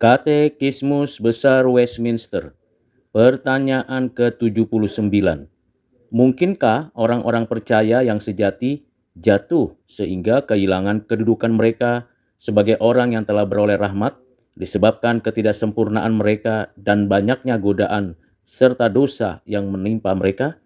Katekismus Besar Westminster. Pertanyaan ke-79. Mungkinkah orang-orang percaya yang sejati jatuh sehingga kehilangan kedudukan mereka sebagai orang yang telah beroleh rahmat disebabkan ketidaksempurnaan mereka dan banyaknya godaan serta dosa yang menimpa mereka?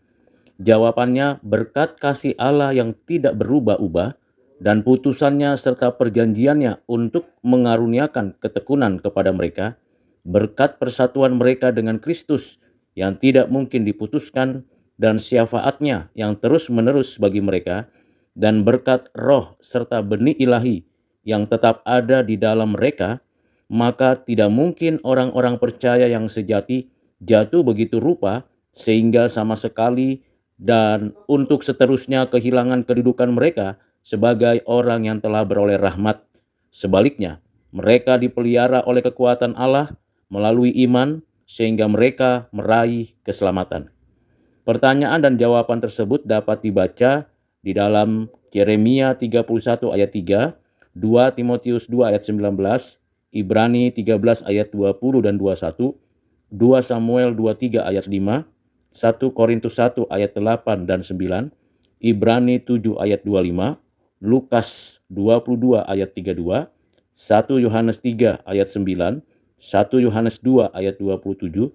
Jawabannya, berkat kasih Allah yang tidak berubah-ubah dan putusannya serta perjanjiannya untuk mengaruniakan ketekunan kepada mereka, berkat persatuan mereka dengan Kristus yang tidak mungkin diputuskan dan syafaatnya yang terus-menerus bagi mereka, dan berkat roh serta benih ilahi yang tetap ada di dalam mereka, maka tidak mungkin orang-orang percaya yang sejati jatuh begitu rupa sehingga sama sekali dan untuk seterusnya kehilangan kedudukan mereka sebagai orang yang telah beroleh rahmat. Sebaliknya, mereka dipelihara oleh kekuatan Allah melalui iman sehingga mereka meraih keselamatan. Pertanyaan dan jawaban tersebut dapat dibaca di dalam Yeremia 31 ayat 3, 2 Timotius 2 ayat 19, Ibrani 13 ayat 20 dan 21, 2 Samuel 23 ayat 5, 1 Korintus 1 ayat 8 dan 9, Ibrani 7 ayat 25, Lukas 22 ayat 32, 1 Yohanes 3 ayat 9, 1 Yohanes 2 ayat 27,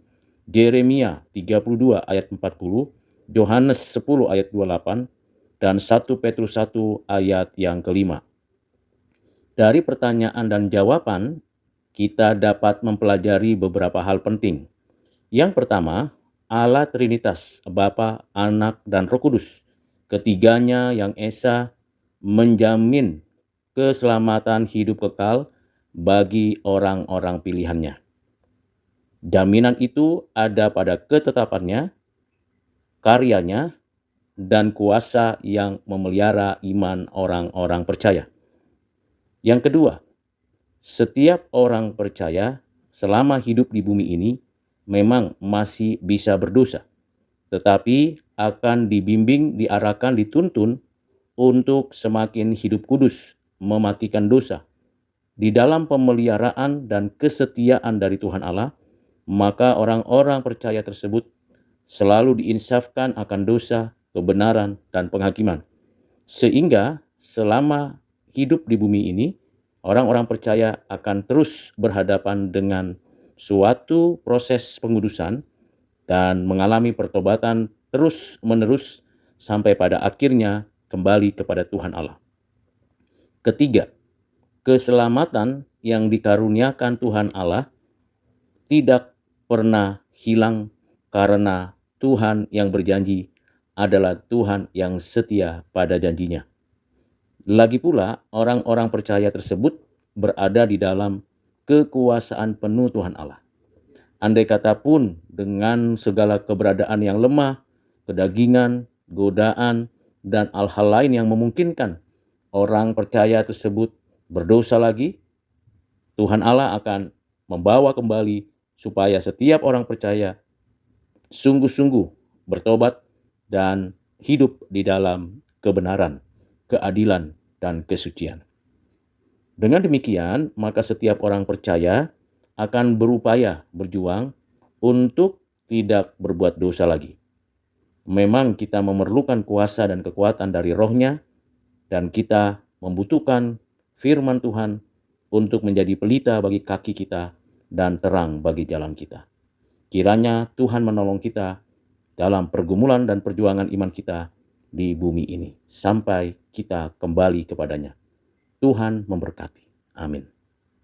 Yeremia 32 ayat 40, Yohanes 10 ayat 28, dan 1 Petrus 1 ayat yang kelima. Dari pertanyaan dan jawaban, kita dapat mempelajari beberapa hal penting. Yang pertama, Allah Trinitas, Bapa, Anak, dan Roh Kudus. Ketiganya yang esa menjamin keselamatan hidup kekal bagi orang-orang pilihannya. Jaminan itu ada pada ketetapannya, karyanya, dan kuasa yang memelihara iman orang-orang percaya. Yang kedua, setiap orang percaya selama hidup di bumi ini memang masih bisa berdosa, tetapi akan dibimbing, diarahkan, dituntun untuk semakin hidup kudus, mematikan dosa. Di dalam pemeliharaan dan kesetiaan dari Tuhan Allah, maka orang-orang percaya tersebut selalu diinsafkan akan dosa, kebenaran, dan penghakiman. Sehingga selama hidup di bumi ini, orang-orang percaya akan terus berhadapan dengan suatu proses pengudusan dan mengalami pertobatan terus-menerus sampai pada akhirnya kembali kepada Tuhan Allah. Ketiga, keselamatan yang dikaruniakan Tuhan Allah tidak pernah hilang karena Tuhan yang berjanji adalah Tuhan yang setia pada janjinya. Lagi pula, orang-orang percaya tersebut berada di dalam kekuasaan penuh Tuhan Allah. Andai kata pun dengan segala keberadaan yang lemah, kedagingan, godaan, dan hal-hal lain yang memungkinkan orang percaya tersebut berdosa lagi, Tuhan Allah akan membawa kembali supaya setiap orang percaya sungguh-sungguh bertobat dan hidup di dalam kebenaran, keadilan, dan kesucian. Dengan demikian, maka setiap orang percaya akan berupaya berjuang untuk tidak berbuat dosa lagi. Memang kita memerlukan kuasa dan kekuatan dari Roh-Nya, dan kita membutuhkan firman Tuhan untuk menjadi pelita bagi kaki kita dan terang bagi jalan kita. Kiranya Tuhan menolong kita dalam pergumulan dan perjuangan iman kita di bumi ini sampai kita kembali kepadanya. Tuhan memberkati. Amin.